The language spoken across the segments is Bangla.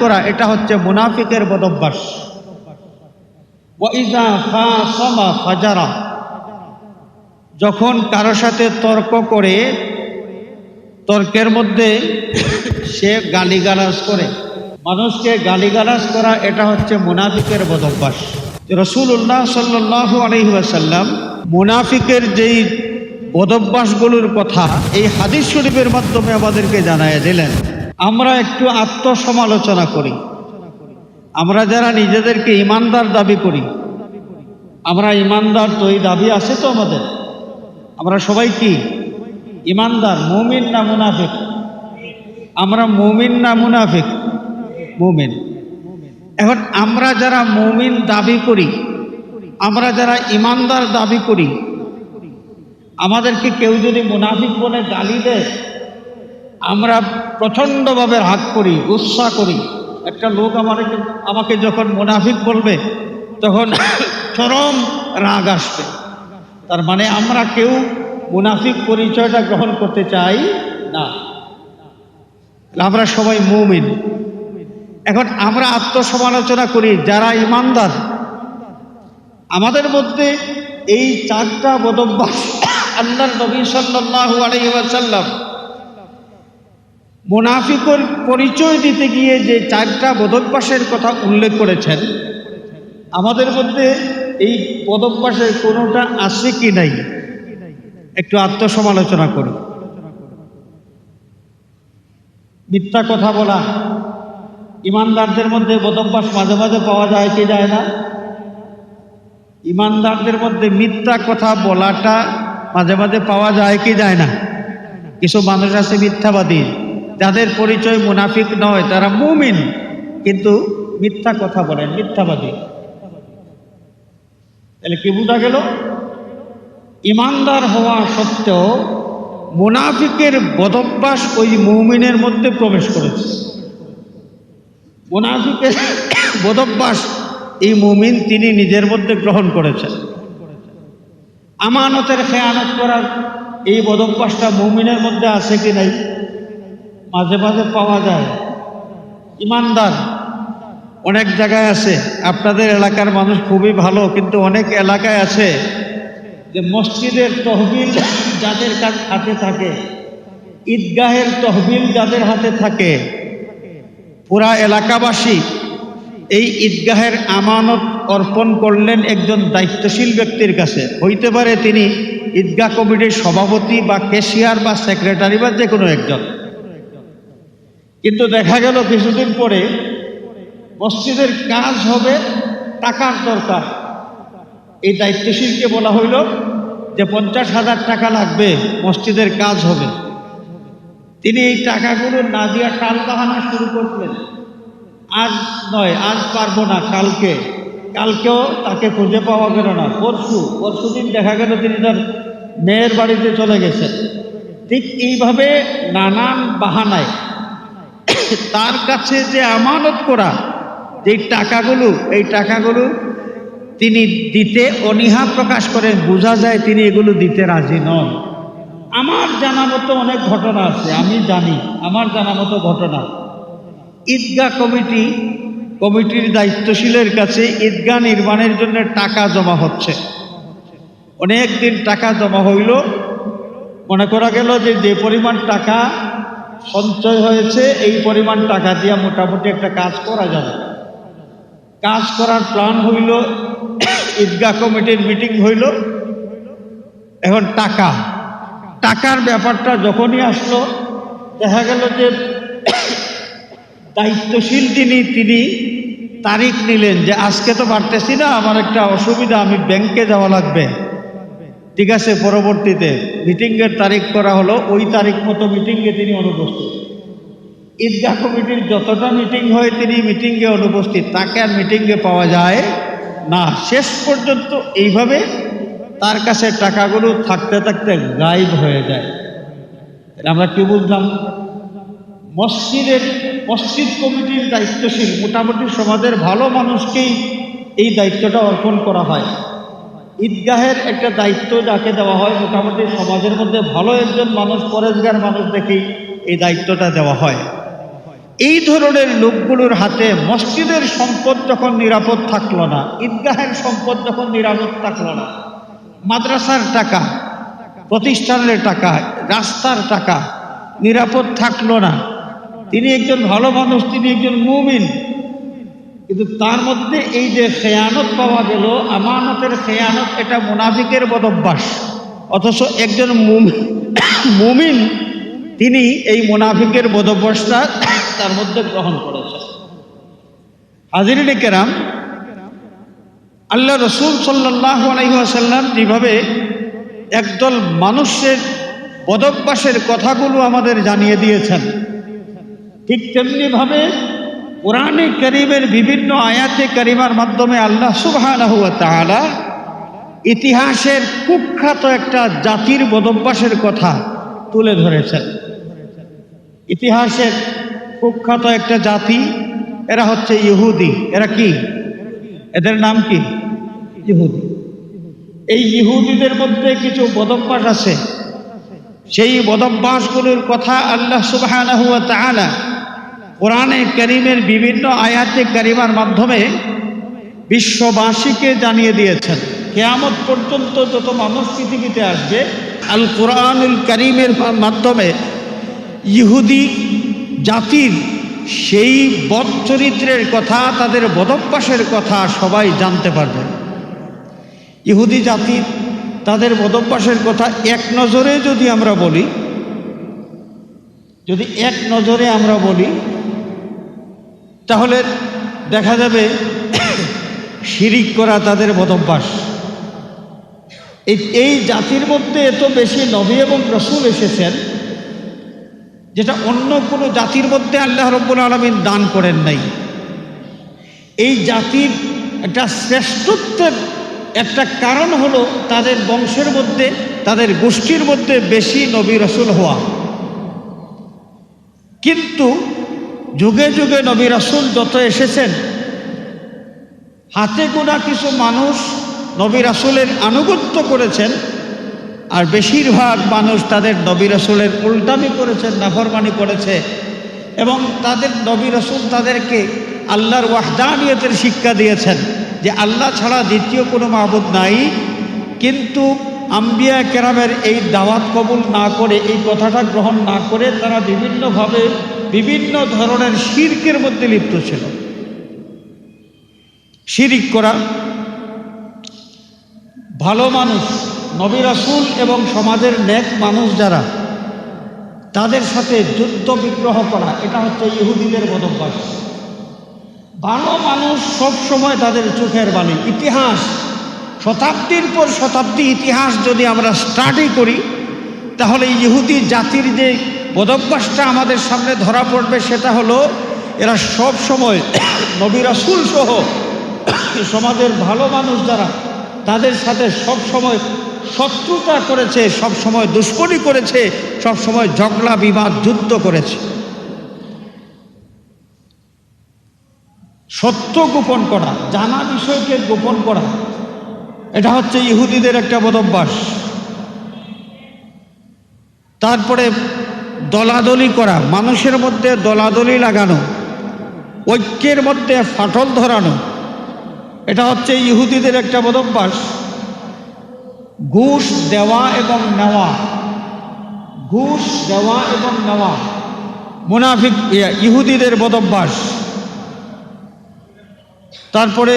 করা এটা হচ্ছে মুনাফিকের বদভ্যাস। ওয়াইজা খাসামা ফাজারা, যখন কারো সাথে তর্ক করে তর্কের মধ্যে সে গালিগালাজ করে, মানুষকে গালিগালাজ করা এটা হচ্ছে মুনাফিকের বদভ্যাস। রাসূলুল্লাহ সাল্লাল্লাহু আলাইহি ওয়াসাল্লাম মুনাফিকের যেই বদভ্যাসগুলোর কথা এই হাদিস শরীফের মাধ্যমে আমাদেরকে জানাইয়া দিলেন। আমরা একটু আত্মসমালোচনা করি। আমরা যারা নিজেদেরকে ইমানদার দাবি করি, আমরা ইমানদার তো এই দাবি আছে তো আমাদের? আমরা সবাই কি ইমানদার? মুমিন না মুনাফিক? আমরা মুমিন না মুনাফিক? মুমিন। এখন আমরা যারা মুমিন দাবি করি, আমরা যারা ইমানদার দাবি করি, আমাদেরকে কেউ যদি মুনাফিক বলে গালি দেয়, আমরা প্রচণ্ডভাবে রাগ করি, গুসা করি। একটা লোক আমাকে যখন মুনাফিক বলবে তখন চরম রাগ আসবে। তার মানে আমরা কেউ মুনাফিক পরিচয়টা গ্রহণ করতে চাই না, আমরা সবাই মুমিন। এখন আমরা আত্মসমালোচনা করি, যারা ইমানদার আমাদের মধ্যে এই চারটা বদভ্যাস আল্লাহর নবী সাল্লাল্লাহু আলাইহি ওয়াসাল্লাম মুনাফিকের পরিচয় দিতে গিয়ে যে চারটা বদভ্যাসের কথা উল্লেখ করেছেন, আমাদের মধ্যে এই বদভ্যাসের কোনোটা আছে কি নাই একটু আত্মসমালোচনা করি। মিথ্যা কথা বলা ইমানদারদের মধ্যে বদভ্যাস মাঝে মাঝে পাওয়া যায় কি যায় না? ইমানদারদের মধ্যে মিথ্যা কথা বলাটা মাঝে মাঝে পাওয়া যায় কি যায় না? কিছু মানুষ আছে মিথ্যাবাদী, যাদের পরিচয় মুনাফিক নয়, তারা মুমিন কিন্তু মিথ্যা কথা বলেন, মিথ্যাবাদী। তাহলে কি বোঝা গেল? ইমানদার হওয়া সত্ত্বেও মুনাফিকের বদভ্যাস ওই মুমিনের মধ্যে প্রবেশ করেছে। মুনাফিকের বদভ্যাস এই মুমিন তিনি নিজের মধ্যে গ্রহণ করেছেন। আমানতের খেয়ানত করার এই বদভ্যাসটা মুমিনের মধ্যে আছে কি নাই? মাঝে মাঝে পাওয়া যায়। ইমানদার অনেক জায়গায় আছে, আপনাদের এলাকার মানুষ খুবই ভালো, কিন্তু অনেক এলাকায় আছে যে মসজিদের তহবিল যাদের হাতে থাকে, ঈদগাহের তহবিল যাদের হাতে থাকে, পুরা এলাকাবাসী এই ঈদগাহের আমানত অর্পণ করলেন একজন দায়িত্বশীল ব্যক্তির কাছে। হইতে পারে তিনি ঈদগাহ কমিটির সভাপতি বা ক্যাশিয়ার বা সেক্রেটারি বা যে কোনো একজন। কিন্তু দেখা গেল কিছুদিন পরে মসজিদের কাজ হবে, টাকার দরকার। এই দায়িত্বশীলকে বলা হইল যে 50,000 টাকা লাগবে, মসজিদের কাজ হবে। তিনি এই টাকাগুলো না দিয়া টাল বাহানা শুরু করলেন। আজ নয়, আজ পারবো না, কালকেও তাকে খুঁজে পাওয়া গেল না। পরশুদিন দেখা গেল তিনি তার মেয়ের বাড়িতে চলে গেছেন। ঠিক এইভাবে নানান বাহানায় তার কাছে যে আমানত করা যে টাকাগুলো, এই টাকাগুলো তিনি দিতে অনীহা প্রকাশ করেন। বোঝা যায় তিনি এগুলো দিতে রাজি নন। আমার জানা মতো অনেক ঘটনা আছে, আমি জানি আমার জানা মতো ঘটনা। ঈদগাহ কমিটির দায়িত্বশীলের কাছে ঈদগাহ নির্মাণের জন্য টাকা জমা হচ্ছে। অনেক দিন টাকা জমা হইল, মনে করা গেল যে পরিমাণ টাকা সঞ্চয় হয়েছে এই পরিমাণ টাকা দিয়ে মোটামুটি একটা কাজ করা যাবে। কাজ করার প্ল্যান হইল, ঈদগাহ কমিটির মিটিং হইল। এখন টাকার ব্যাপারটা যখনই আসলো, দেখা গেল যে দায়িত্বশীল তিনি তারিখ নিলেন যে আজকে তো পারতেছি না, আমার একটা অসুবিধা, আমি ব্যাংকে যাওয়া লাগবে। ঠিক আছে, পরবর্তীতে মিটিংয়ের তারিখ করা হলো, ওই তারিখ মতো মিটিংয়ে তিনি অনুপস্থিত। ঈদগাহ কমিটির যতটা মিটিং হয় তিনি মিটিংয়ে অনুপস্থিত, তাকে আর মিটিংয়ে পাওয়া যায় না। শেষ পর্যন্ত এইভাবে তার কাছে টাকাগুলো থাকতে থাকতে গায়েব হয়ে যায়। আমরা কি বুঝলাম? মসজিদ কমিটির দায়িত্বশীল মোটামুটি সমাজের ভালো মানুষকেই এই দায়িত্বটা অর্পণ করা হয়। ঈদগাহের একটা দায়িত্ব যাকে দেওয়া হয়, মোটামুটি সমাজের মধ্যে ভালো একজন মানুষ, পরেশগার মানুষ দেখেই এই দায়িত্বটা দেওয়া হয়। এই ধরনের লোকগুলোর হাতে মসজিদের সম্পদ যখন নিরাপদ থাকলো না, ঈদগাহের সম্পদ যখন নিরাপদ থাকলো না, মাদ্রাসার টাকা, প্রতিষ্ঠানের টাকা, রাস্তার টাকা নিরাপদ থাকলো না, তিনি একজন ভালো মানুষ, তিনি একজন মুমিন, কিন্তু তার মধ্যে এই যে খেয়ানত পাওয়া গেল, আমানতের খেয়ানত, এটা মুনাফিকের বদভ্যাস। অথচ একজন মুমিন তিনি এই মুনাফিকের বদভ্যাসটা তার মধ্যে গ্রহণ করেছেন। হাজিরিনে কেরাম, আল্লাহ রসুল সাল্লাল্লাহু আলাইহি ওয়াসাল্লাম যেভাবে একদল মানুষের বদভ্যাসের কথাগুলো আমাদের জানিয়ে দিয়েছেন, ঠিক তেমনিভাবে কোরআনে কারীমের বিভিন্ন আয়াতে কারিমার মাধ্যমে আল্লাহ সুবহানাহু ওয়া তাআলা ইতিহাসের কুখ্যাত একটা জাতির বদভ্যাসের কথা তুলে ধরেছেন। ইতিহাসের কুখ্যাত একটা জাতি, এরা হচ্ছে ইহুদি। এরা কি? এদের নাম কি? ইহুদি। এই ইহুদিদের মধ্যে কিছু বদভ্যাস আছে, সেই বদভ্যাসগুলোর কথা আল্লাহ সুবহানাহু ওয়া তাআলা কোরআনে কারীমের বিভিন্ন আয়াতে কারিমার মাধ্যমে বিশ্ববাসীকে জানিয়ে দিয়েছেন। কিয়ামত পর্যন্ত যত মানুষ পৃথিবীতে আসবে, আল কোরআনুল কারীমের মাধ্যমে ইহুদি জাতির সেই বদ চরিত্রের কথা, তাদের বদভ্যাসের কথা সবাই জানতে পারবে। ইহুদি জাতির তাদের বদভ্যাসের কথা এক নজরে যদি আমরা বলি, তাহলে দেখা যাবে শিরিক করা তাদের বদভ্যাস। এই জাতির মধ্যে এত বেশি নবী এবং রাসূল এসেছেন, যেটা অন্য কোনো জাতির মধ্যে আল্লাহ রাব্বুল আলামিন দান করেন নাই। এই জাতির একটা শ্রেষ্ঠত্বের একটা কারণ হলো তাদের বংশের মধ্যে, তাদের গোষ্ঠীর মধ্যে বেশি নবী রাসূল হওয়া। কিন্তু যুগে যুগে নবী রাসূল যত এসেছেন, হাতে গোনা কিছু মানুষ নবী রাসূলের আনুগত্য করেছেন, আর বেশিরভাগ মানুষ তাদের নবী রাসূলের উল্টামি করেছেন, নাফরমানি করেছে। এবং তাদের নবী রাসূল তাদেরকে আল্লাহর ওয়াহদানিয়তের শিক্ষা দিয়েছেন যে আল্লাহ ছাড়া দ্বিতীয় কোনো মাবুদ নাই। কিন্তু আম্বিয়া কেরামের এই দাওয়াত কবুল না করে, এই কথাটা গ্রহণ না করে তারা বিভিন্নভাবে বিভিন্ন ধরনের শিরকের মধ্যে লিপ্ত ছিল। শিরিক করা, ভালো মানুষ, নবী রাসূল এবং সমাজের নেক মানুষ যারা, তাদের সাথে যুদ্ধ বিগ্রহ করা, এটা হচ্ছে ইহুদিদের বদভ্যাস। ভালো মানুষ সব সময় তাদের চোখের বালি। ইতিহাস, শতাব্দীর পর শতাব্দী ইতিহাস যদি আমরা স্টাডি করি, তাহলে ইহুদি জাতির যে বদভ্যাসটা আমাদের সামনে ধরা পড়বে, সেটা হলো এরা সব সময় নবী রাসূল সহ সমাজের ভালো মানুষ যারা, তাদের সাথে সব সময় শত্রুতা করেছে, সব সময় দুশ্মনী করেছে, সব সময় ঝগড়া বিবাদ যুদ্ধ করেছে। সত্য গোপন করা, জানা বিষয়কে গোপন করা, এটা হচ্ছে ইহুদিদের একটা বদভ্যাস। তারপরে দলাদলি করা, মানুষের মধ্যে দলাদলি লাগানো, ঐক্যের মধ্যে ফাটল ধরানো, এটা হচ্ছে ইহুদিদের একটা বদভ্যাস। ঘুষ দেওয়া এবং নেওয়া, ঘুষ দেওয়া এবং নেওয়া মুনাফিক ইহুদিদের বদভ্যাস। তারপরে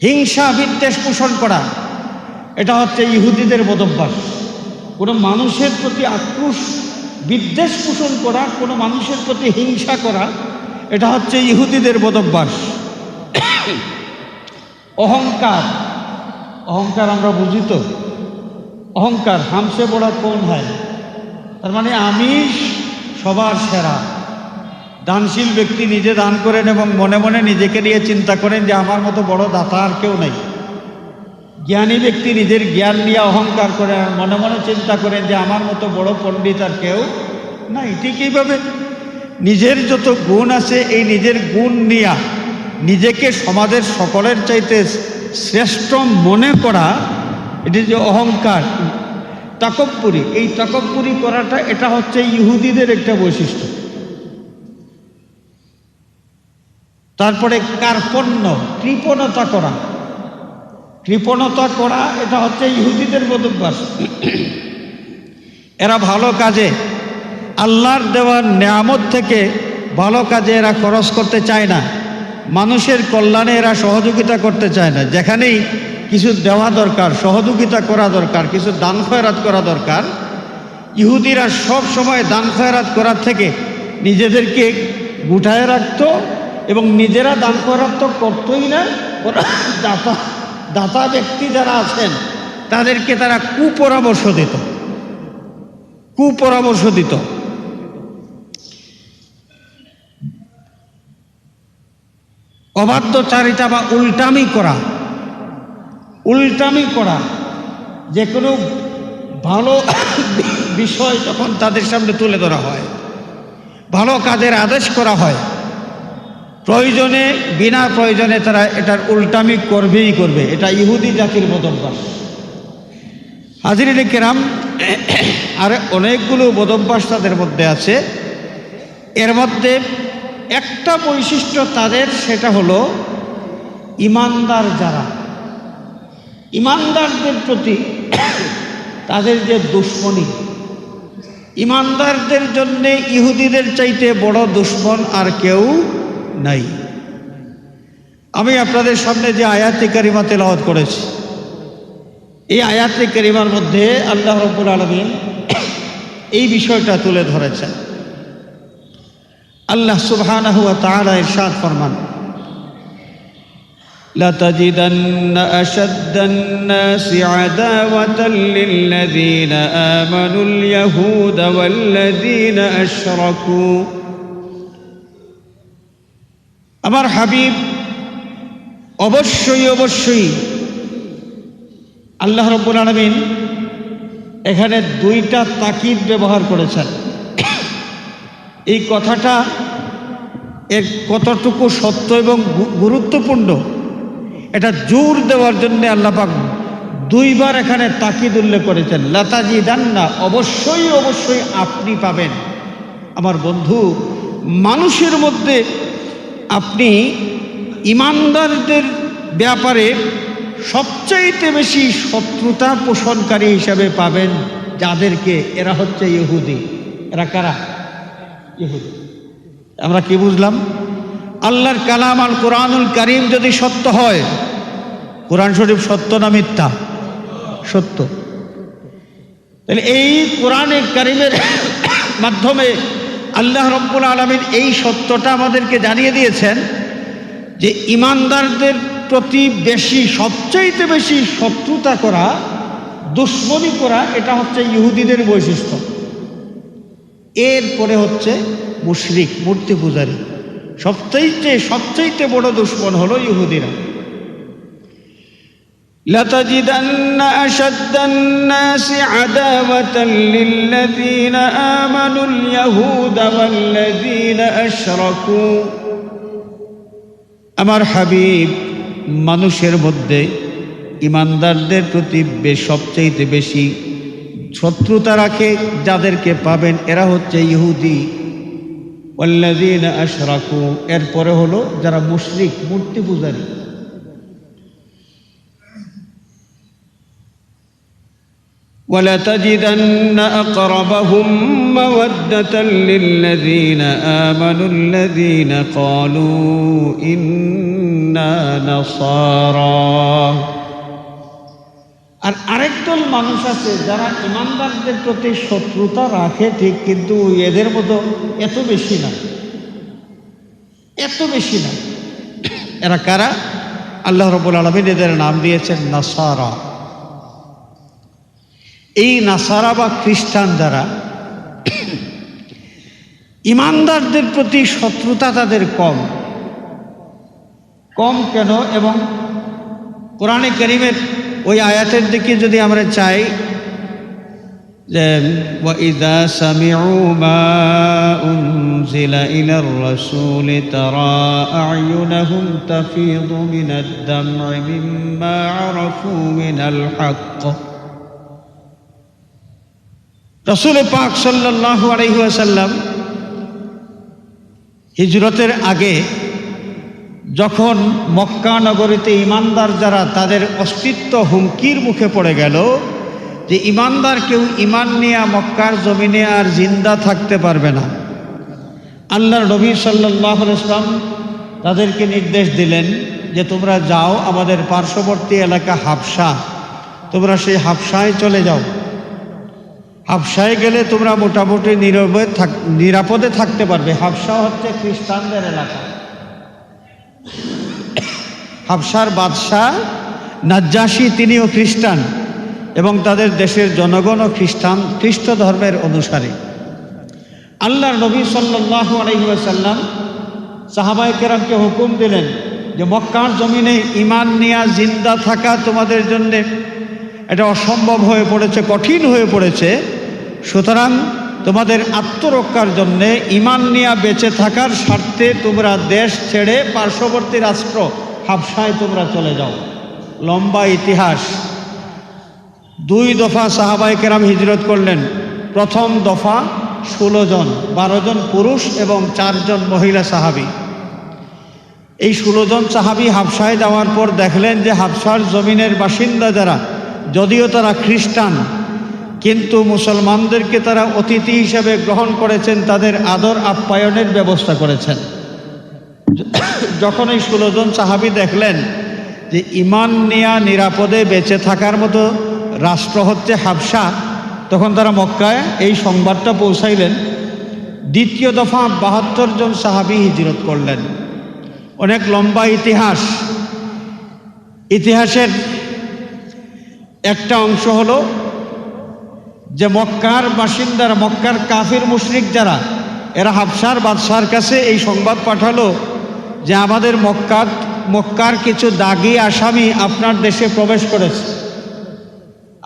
হিংসা বিদ্বেষ পোষণ করা, এটা হচ্ছে ইহুদিদের বদভ্যাস। কোনো মানুষের প্রতি আক্রোশ বিদ্বেষ পোষণ করা, কোনো মানুষের প্রতি হিংসা করা, এটা হচ্ছে ইহুদিদের বদভ্যাস। অহংকার, অহংকার আমরা বুঝি তো, অহংকার হামসে বড়া কোন হয়, তার মানে আমি সবার সেরা। দানশীল ব্যক্তি নিজে দান করেন এবং মনে মনে নিজেকে নিয়ে চিন্তা করেন যে আমার মতো বড় দাতা আর কেউ নেই। জ্ঞানী ব্যক্তি নিজের জ্ঞান নিয়ে অহংকার করে আর মনে মনে চিন্তা করেন যে আমার মতো বড় পণ্ডিত আর কেউ নাই। ঠিক এইভাবে নিজের যত গুণ আছে, এই নিজের গুণ নিয়ে নিজেকে সমাজের সকলের চাইতে শ্রেষ্ঠ মনে করা, এটি যে অহংকার, তাকব্বুরি, এই তাকব্বুরি করাটা, এটা হচ্ছে ইহুদিদের একটা বৈশিষ্ট্য। তারপরে কার্পণ্য, কৃপণতা করা। কৃপণতা করা এটা হচ্ছে ইহুদিদের বদভ্যাস। এরা ভালো কাজে, আল্লাহর দেওয়ার নেয়ামত থেকে ভালো কাজে এরা খরচ করতে চায় না, মানুষের কল্যাণে এরা সহযোগিতা করতে চায় না। যেখানেই কিছু দেওয়া দরকার, সহযোগিতা করা দরকার, কিছু দান খয়রাত করা দরকার, ইহুদিরা সব সময় দান খয়রাত করার থেকে নিজেদেরকে গুটায় রাখত এবং নিজেরা দান খয়রাত তো করতই না, দাতা ব্যক্তি যারা আছেন তাদেরকে তারা কুপরামর্শ দিত। অবাধ্যচারিতা বা উল্টামি করা, যে কোনো ভালো বিষয় যখন তাদের সামনে তুলে ধরা হয়, ভালো কাজের আদেশ করা হয়, প্রয়োজনে বিনা প্রয়োজনে তারা এটার উল্টামি করবেই করবে। এটা ইহুদি জাতির বদভ্যাস। হাজিরিন কেরাম, আর অনেকগুলো বদভ্যাস তাদের মধ্যে আছে। এর মধ্যে একটা বৈশিষ্ট্য তাদের, সেটা হলো ইমানদার যারা, ইমানদারদের প্রতি তাদের যে দুশ্মনী, ইমানদারদের জন্যে ইহুদিদের চাইতে বড় দুশ্মন আর কেউ নাই। আমি আপনাদের সামনে যে আয়াতে কারিমা তেলাওয়াত করেছি, এই আয়াতে কারিমার মধ্যে আল্লাহ রাব্বুল আলামিন এই বিষয়টা তুলে ধরেছেন। আল্লাহ সুবহানাহু ওয়া তাআলা ইরশাদ ফরমান, লাতাজিদান্না আশাদ্দান নাসি আদাওয়াতাল লিল্লাযীনা আমানুল ইয়াহুদা ওয়াল্লাযীনা আশরাকু। আমার হাবিব, অবশ্যই আল্লাহ রাব্বুল আলামিন এখানে দুইটা তাকিদ ব্যবহার করেছেন। এই কথাটা এর কতটুকু সত্য এবং গুরুত্বপূর্ণ এটা জোর দেওয়ার জন্য আল্লাহ পাক দুইবার এখানে তাকিদ উল্লেখ করেছেন। লাতাজিদান্না, অবশ্যই আপনি পাবেন। আমার বন্ধু, মানুষের মধ্যে আপনি ইমানদারদের ব্যাপারে সবচাইতে বেশি শত্রুতা পোষণকারী হিসাবে পাবেন যাদেরকে, এরা হচ্ছে ইহুদি। এরা কারা? ইহুদি। আমরা কি বুঝলাম? আল্লাহর কালাম আল কোরআনুল কারীম যদি সত্য হয়, কোরআন শরীফ সত্য না মিথ্যা? সত্য। তাহলে এই কোরআনে কারীমের মাধ্যমে আল্লাহ রাব্বুল আলামিন এই সত্যটা আমাদেরকে জানিয়ে দিয়েছেন যে ইমানদারদের প্রতি সবচাইতে বেশি শত্রুতা করা, দুশ্মনী করা, এটা হচ্ছে ইহুদিদের বৈশিষ্ট্য। এরপরে হচ্ছে মুশরিক, মূর্তি পূজারী। সবচাইতে বড় দুশ্মন হলো ইহুদিরা। লাতাজিদান্না আশাদ্দান নাসি আদাওয়াতান লিল্লাযীনা আমানুল ইয়াহুদা ওয়াল্লাযীনা আশরাকু। আমার হাবিব, মানুষের মধ্যে ইমানদারদের প্রতি সবচাইতে বেশি শত্রুতা রাখে যাদেরকে পাবেন, এরা হচ্ছে ইহুদি। ওয়াল্লাযীনা আশরাকু, এরপরে হলো যারা মুশরিক, মূর্তি পূজারী। ওয়ালাতাজিদান্না আকরাবাহুম মাওয়াদ্দাতান লিল্লাযীনা আমানুল্লাযীনা ক্বালু ইন্না নাসারা। আর আরেক দল মানুষ আছে যারা ইমানদারদের প্রতি শত্রুতা রাখে ঠিক, কিন্তু এদের মতো এত বেশি না। এরা কারা? আল্লাহ রাব্বুল আলামিন এদের নাম দিয়েছেন নাসারা। এই নাসারা বা খ্রিস্টান যারা, ইমানদারদের প্রতি শত্রুতা তাদের কম কেন? এবং কোরআনে কারীমের ওই আয়াতের দিকে যদি আমরা চাই, যে ওয়াইযা সামিউ মা উনজিলা ইলার রাসূলি তারা আ'য়ুনাহুম তাফিদু মিনাদ দাম'i মিম্মা আরাফু মিনাল হক। রাসূল পাক সাল্লাল্লাহু আলাইহি ওয়াসাল্লাম হিজরতের আগে যখন মক্কা নগরীতে ইমানদার যারা তাদের অস্তিত্ব হুমকির মুখে পড়ে গেল যে ইমানদার কেউ ইমান নিয়ে মক্কার জমিনে আর জিন্দা থাকতে পারবে না, আল্লাহর নবী সাল্লাল্লাহু আলাইহি ওয়াসাল্লাম তাদেরকে নির্দেশ দিলেন যে তোমরা যাও আমাদের পার্শ্ববর্তী এলাকা হাবশা, তোমরা সেই হাবশায় চলে যাও। হাবশায় গেলে তোমরা মোটামুটি নিরাপদে থাকতে পারবে। হাবশা হচ্ছে খ্রিস্টানদের এলাকা। হাবশার বাদশাহ নাজ্জাশী তিনিও খ্রিস্টান এবং তাদের দেশের জনগণও খ্রিস্ট ধর্মের অনুসারী। আল্লাহর নবী সাল্লাল্লাহু আলাইহি ওয়াসাল্লাম সাহাবায়ে কেরামকে হুকুম দিলেন যে মক্কার জমিনে ঈমান নিয়ে জিন্দা থাকা তোমাদের জন্য এটা অসম্ভব হয়ে পড়েছে, কঠিন হয়ে পড়েছে। সুতরাং তোমাদের আত্মরক্ষার জন্য ঈমান নিয়ে বেঁচে থাকার স্বার্থে তোমরা দেশ ছেড়ে পার্শ্ববর্তী রাষ্ট্র হাবশায় তোমরা চলে যাও। লম্বা ইতিহাস। 2 দফা সাহাবায়ে কেরাম হিজরত করলেন। প্রথম দফা 16 জন, 12 জন পুরুষ এবং 4 জন মহিলা সাহাবী। এই 16 জন সাহাবী হাবশায় যাওয়ার পর দেখলেন যে হাবশার জমিনের বাসিন্দা যারা, যদিও তারা খ্রিস্টান, কিন্তু মুসলমানদেরকে তারা অতিথি হিসেবে গ্রহণ করেছেন, তাদের আদর আপ্যায়নের ব্যবস্থা করেছেন। যখন এই 16 জন সাহাবী দেখলেন যে ঈমান নিয়ে নিরাপদে বেঁচে থাকার মতো রাষ্ট্র হচ্ছে হাবশা, তখন তারা মক্কায় এই সংবাদটা পৌঁছাইলেন। দ্বিতীয় দফা 72 জন সাহাবী হিজরত করলেন। অনেক লম্বা ইতিহাস। ইতিহাসের একটা অংশ হলো যে মক্কার বাসিন্দারা, মক্কার কাফির মুশরিক যারা, এরা হাবশার বাদশার কাছে এই সংবাদ পাঠালো যে আমাদের মক্কার কিছু দাগী আসামি আপনার দেশে প্রবেশ করেছে।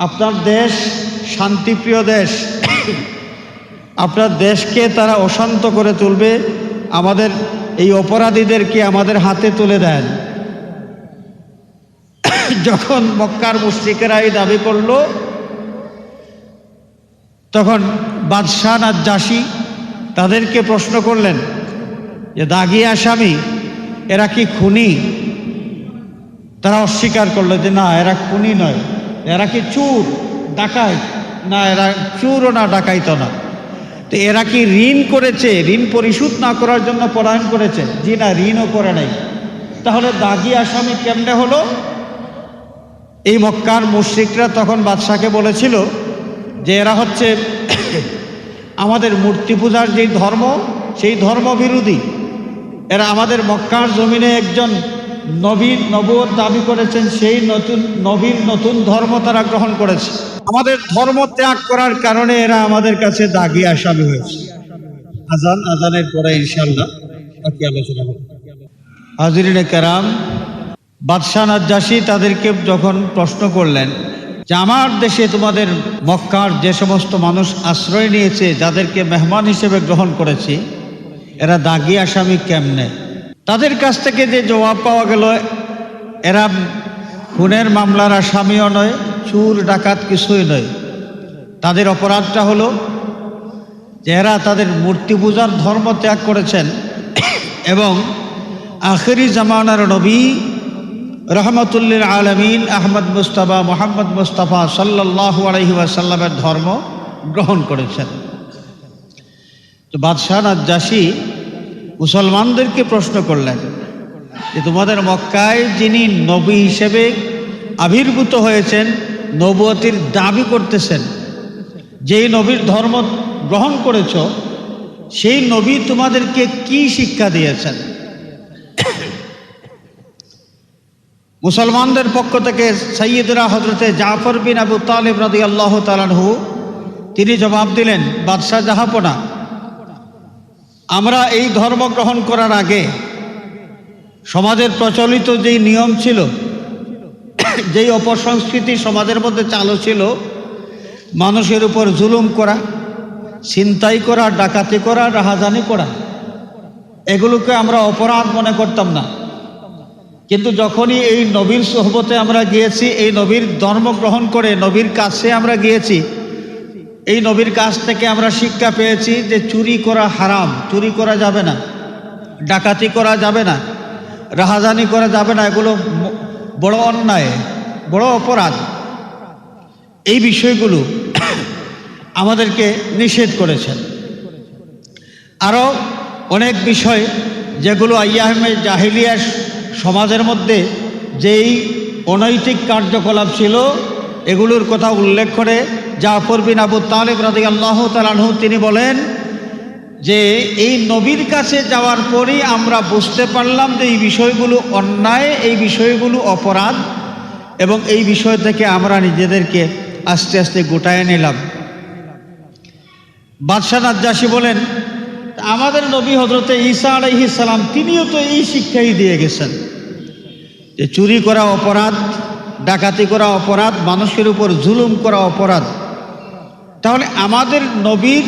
আপনার দেশ শান্তিপ্রিয় দেশ, আপনার দেশকে তারা অশান্ত করে তুলবে, আমাদের এই অপরাধীদেরকে আমাদের হাতে তুলে দেন। যখন মক্কার মুশরিকেরা এই দাবি করল, তখন বাদশাহ নাজ্জাশী তাদেরকে প্রশ্ন করলেন যে দাগী আসামি এরা কি খুনি? তারা অস্বীকার করলো যে না, এরা খুনি নয়। এরা কি চোর, ডাকাইত? না, এরা চোরও না, ডাকাইতও না। তো এরা কি ঋণ করেছে, ঋণ পরিশোধ না করার জন্য পলায়ন করেছে? জি না, ঋণও করে নাই। তাহলে দাগী আসামি কেমনে হলো? এই মক্কার মুশরিকরা তখন বাদশাকে বলেছিল যে এরা হচ্ছে আমাদের মূর্তি পূজার যেই ধর্ম, সেই ধর্ম বিরোধী। এরা আমাদের মক্কার জমিনে একজন নবীর নবুয়ত দাবি করেছেন, সেই নবীর নতুন ধর্ম তারা গ্রহণ করেছে। আমাদের ধর্ম ত্যাগ করার কারণে এরা আমাদের কাছে দাগী আসামি হয়েছে। আজানের পরে ইনশাআল্লাহ বাকি আলোচনা হবে। হাজিরিনে কেরাম, বাদশাহ নাজ্জাশী তাদেরকে যখন প্রশ্ন করলেন যে আমার দেশে তোমাদের মক্কার যে সমস্ত মানুষ আশ্রয় নিয়েছে, যাদেরকে মেহমান হিসেবে গ্রহণ করেছি, এরা দাগী আসামি কেমনে? তাদের কাছ থেকে যে জবাব পাওয়া গেল, এরা খুনের মামলার আসামিও নয়, চোর ডাকাত কিছুই নয়। তাদের অপরাধটা হলো যে এরা তাদের মূর্তি পূজার ধর্ম ত্যাগ করেছেন এবং আখিরি জামানার নবী রহমতুল্লিল আলমিন আহমদ মুস্তাফা মোহাম্মদ মুস্তাফা সাল্লাল্লাহু আলাইহি ওয়াসাল্লামের ধর্ম গ্রহণ করেছেন। তো বাদশাহ নাজ্জাশী মুসলমানদেরকে প্রশ্ন করলেন যে তোমাদের মক্কায় যিনি নবী হিসেবে আবির্ভূত হয়েছেন, নবুয়তির দাবি করতেছেন, যেই নবীর ধর্ম গ্রহণ করেছ, সেই নবী তোমাদেরকে কি শিক্ষা দিয়েছেন? মুসলমানদের পক্ষ থেকে সাইয়্যিদনা হযরতে জাফর বিন আবু তালিব রাদিয়াল্লাহু তাআলা আনহু তিনি জবাব দিলেন, বাদশাহ জাহাপনা, আমরা এই ধর্ম গ্রহণ করার আগে সমাজের প্রচলিত যেই নিয়ম ছিল, যেই অপসংস্কৃতি সমাজের মধ্যে চালু ছিল, মানুষের উপর জুলুম করা, ছিনতাই করা, ডাকাতি করা, রাহাজানি করা, এগুলোকে আমরা অপরাধ মনে করতাম না। কিন্তু যখনই এই নবীর সোহবতে আমরা গিয়েছি, এই নবীর ধর্ম গ্রহণ করে নবীর কাছে আমরা গিয়েছি, এই নবীর কাছ থেকে আমরা শিক্ষা পেয়েছি যে চুরি করা হারাম, চুরি করা যাবে না, ডাকাতি করা যাবে না, রাহাজানি করা যাবে না, এগুলো বড় অন্যায়, বড় অপরাধ। এই বিষয়গুলো আমাদেরকে নিষেধ করেছেন। আরও অনেক বিষয় যেগুলো আইয়ামে জাহিলিয়া সমাজের মধ্যে যেই অনৈতিক কার্যকলাপ ছিল এগুলোর কথা উল্লেখ করে জাফর বিন আবু তালিব রাদিয়াল্লাহু তাআলা আনহু তিনি বলেন যে এই নবীর কাছে যাওয়ার পরই আমরা বুঝতে পারলাম যে এই বিষয়গুলো অন্যায়, এই বিষয়গুলো অপরাধ, এবং এই বিষয় থেকে আমরা নিজেদেরকে আস্তে আস্তে গোটায় নিলাম। বাদশাহ নাজ্জাশী বলেন আমাদের নবী হযরতে ঈসা আলাইহিস সালাম তিনিও তো এই শিক্ষাই দিয়ে গেছেন যে চুরি করা অপরাধ, ডাকাতি করা অপরাধ, মানুষের উপর জুলুম করা অপরাধ। তাহলে আমাদের নবীর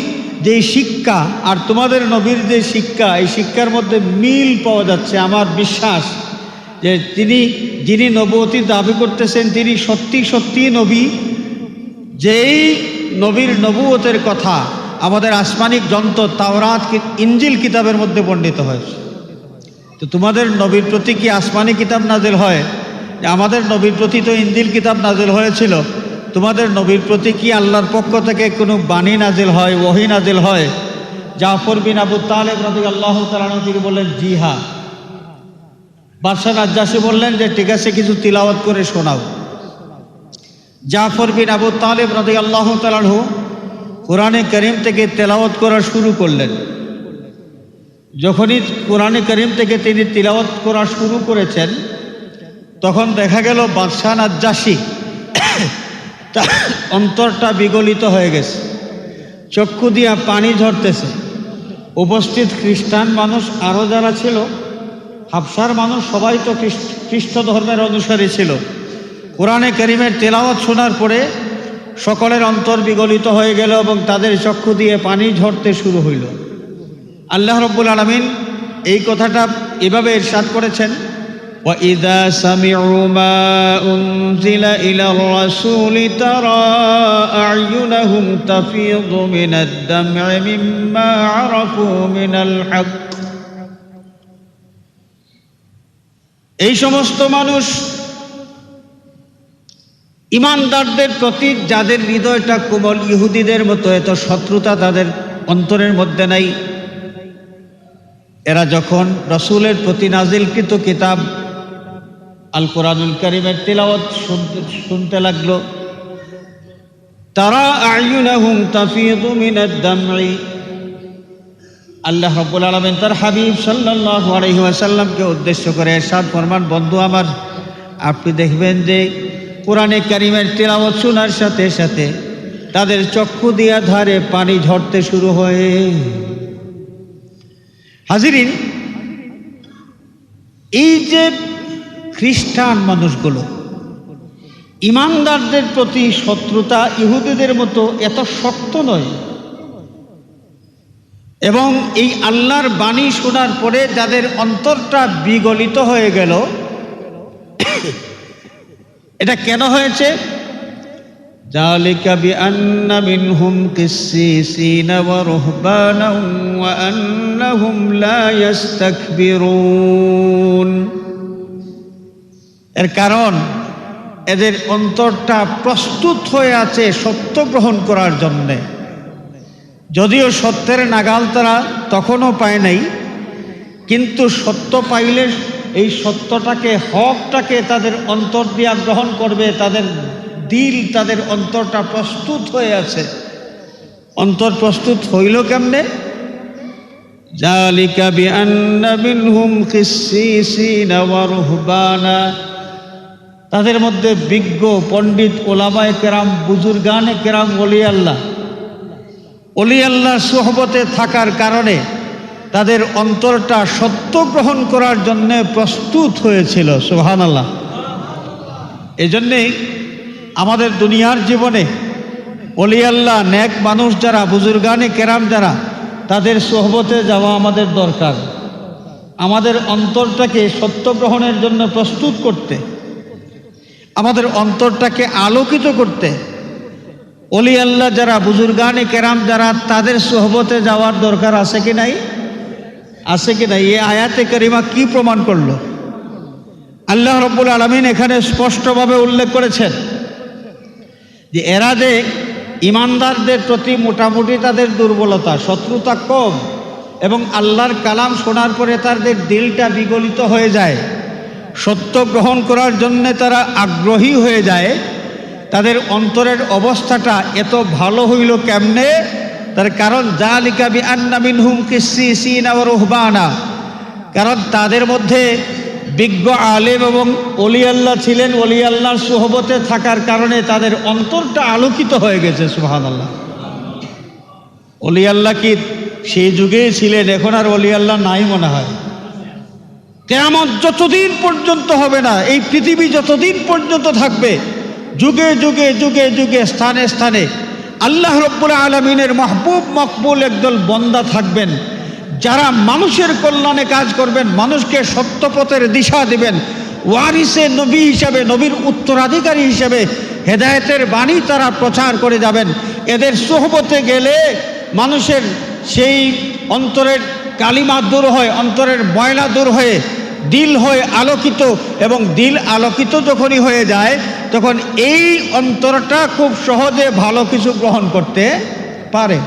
যে শিক্ষা আর তোমাদের নবীর যে শিক্ষা, এই শিক্ষার মধ্যে মিল পাওয়া যাচ্ছে। আমার বিশ্বাস যে যিনি নবুয়তি দাবি করতেছেন তিনি সত্যি সত্যি নবী। যেই নবীর নবুয়তের কথা আমাদের আসমানিক গ্রন্থ তাওরাত ইনজিল কিতাবের মধ্যে বর্ণিত হয়েছে। তো তোমাদের নবীর প্রতি কি আসমানি কিতাব নাজিল হয়? আমাদের নবীর প্রতি তো ইনজিল কিতাব নাজিল হয়েছিল। তোমাদের নবীর প্রতি কি আল্লাহর পক্ষ থেকে কোনো বাণী নাজিল হয়, ওহী নাজিল হয়? জাফর বিন আবু তালিব রাদিয়াল্লাহু তাআলা আনহু তিনি বললেন জি হ্যাঁ। বাদশাহ নাজ্জাশী বললেন যে ঠিক আছে, কিছু তিলাওয়াত করে শোনাও। জাফর বিন আবু তালিব রাদিয়াল্লাহু তাআলা আনহু কোরআনে কারীম থেকে তেলাওয়াত করা শুরু করলেন। যখনই কোরআনে কারীম থেকে তিনি তিলাওয়াত করা শুরু করেছেন তখন দেখা গেল বাদশাহ নাজ্জাশী তার অন্তরটা বিগলিত হয়ে গেছে, চক্ষু দিয়া পানি ঝরতেছে। উপস্থিত খ্রিস্টান মানুষ আরও যারা ছিল, হাবশার মানুষ সবাই তো খ্রিস্ট ধর্মের অনুসারী ছিল। কোরআনে কারীমের তেলাওয়াত শোনার পরে সকলের অন্তর বিগলিত হয়ে গেল এবং তাদের চক্ষু দিয়ে পানি ঝরতে শুরু হইল। আল্লাহ রাব্বুল আলামিন এই কথাটা এভাবে ইরশাদ করেছেন, وَإِذَا سَمِعُوا مَا أُنزِلَ إِلَى الرَّسُولِ تَرَى أَعْيُنَهُمْ تَفِيضُ مِنَ الدَّمْعِ مِمَّا عَرَفُوا مِنَ الْحَقِّ। এই সমস্ত মানুষ ইমানদারদের প্রতি যাদের হৃদয়টা কোমল, ইহুদিদের মতো এত শত্রুতা তাদের অন্তরের মধ্যে নাই, এরা যখন রাসূলের প্রতি নাজিলকৃত কিতাব আল কোরআনুল কারীমের তিলাওয়াত শুনতে লাগলো, তারা আয়ুনাহুম তাফিদু মিনাদ দামঈ। আল্লাহ রাব্বুল আলামিন তার হাবিব সাল্লাল্লাহু আলাইহি ওয়াসাল্লামকে উদ্দেশ্য করে ইরশাদ ফরমান, বন্ধু আমার, আপনি দেখবেন যে কোরআনে কারীমের তিলাওয়াত শোনার সাথে সাথে তাদের চক্ষু দিয়া ধারে পানি ঝরতে শুরু হয়। হাজিরিন, এই যে খ্রিস্টান মানুষগুলো ইমানদারদের প্রতি শত্রুতা ইহুদিদের মতো এত শক্ত নয়, এবং এই আল্লাহর বাণী শোনার পরে যাদের অন্তরটা বিগলিত হয়ে গেল, এটা কেন হয়েছে? যালিকা বিআন্না মিনহুম কিসসিসিনা ওয়া রুহবানা ওয়া আন্নাহুম লা ইস্তাকবিরুন। এর কারণ এদের অন্তরটা প্রস্তুত হয়ে আছে সত্য গ্রহণ করার জন্যে। যদিও সত্যের নাগাল তারা তখনও পায় নাই, কিন্তু সত্য পাইলে এই সত্যটাকে, হকটাকে তাদের অন্তর দিয়া গ্রহণ করবে। তাদের দিল, তাদের অন্তরটা প্রস্তুত হয়ে আছে। অন্তর প্রস্তুত হইল কেমনে? যালিকা বিআন্না মিনহুম কিসসিসিনা ওয়া রুহবানা। তাদের মধ্যে বিজ্ঞ পণ্ডিত ওলামায়ে কেরাম, বুজুর্গানে কেরাম, ওলি আল্লাহ সুহবতে থাকার কারণে তাদের অন্তরটা সত্য গ্রহণ করার জন্য প্রস্তুত হয়েছিল। সুবহানাল্লাহ। এই জন্যেই আমাদের দুনিয়ার জীবনে ওলি আল্লাহ, নেক মানুষ যারা, বুজুর্গানে কেরাম যারা, তাদের সোহবতে যাওয়া আমাদের দরকার। আমাদের অন্তরটাকে সত্য গ্রহণের জন্য প্রস্তুত করতে, আমাদের অন্তরটাকে আলোকিত করতে ওলি আল্লাহ যারা, বুজুর্গানে কেরাম যারা, তাদের সোহবতে যাওয়ার দরকার আছে কি নাই? আছে কি নাই? এই আয়াতে কারিমা কি প্রমাণ করলো? আল্লাহ রাব্বুল আলামিন এখানে স্পষ্টভাবে উল্লেখ করেছেন যে এরা যে ইমানদারদের প্রতি মোটামুটি তাদের দুর্বলতা, শত্রুতা কম, এবং আল্লাহর কালাম শোনার পরে তাদের দিলটা বিগলিত হয়ে যায়, সত্য গ্রহণ করার জন্যে তারা আগ্রহী হয়ে যায়, তাদের অন্তরের অবস্থাটা এত ভালো হইল কেমনে? তার কারণ যালিকা বিআন্না মিনহুম কিসসিসিনা ওয়া রুহবানা, কারণ তাদের মধ্যে বিজ্ঞ আলেম এবং ওলি আল্লাহ ছিলেন। ওলি আল্লাহর সুহবতে থাকার কারণে তাদের অন্তরটা আলোকিত হয়ে গেছে। সুবহানাল্লাহ। ওলি আল্লাহ কি সেই যুগেই ছিলেন, এখন আর ওলি আল্লাহ নাই মনে হয়। কিয়ামত যতদিন পর্যন্ত হবে না, এই পৃথিবী যতদিন পর্যন্ত থাকবে, যুগে যুগে যুগে যুগে স্থানে স্থানে আল্লাহ রাব্বুল আলামিনের মাহবুব মকবুল একদল বান্দা থাকবেন, যারা মানুষের কল্যাণে কাজ করবেন, মানুষকে সত্য পথের দিশা দিবেন, ওয়ারিসে নবী হিসাবে, নবীর উত্তরাধিকারী হিসাবে হেদায়েতের বাণী তারা প্রচার করে যাবেন। এদের সোহবতে গেলে মানুষের সেই অন্তরের কালিমা দূর হয়, অন্তরের ময়লা দূর হয়ে দিল হয় আলোকিত, এবং দিল আলোকিত যখনই হয়ে যায় তখন এই অন্তরটা খুব সহজে ভালো কিছু গ্রহণ করতে পারে।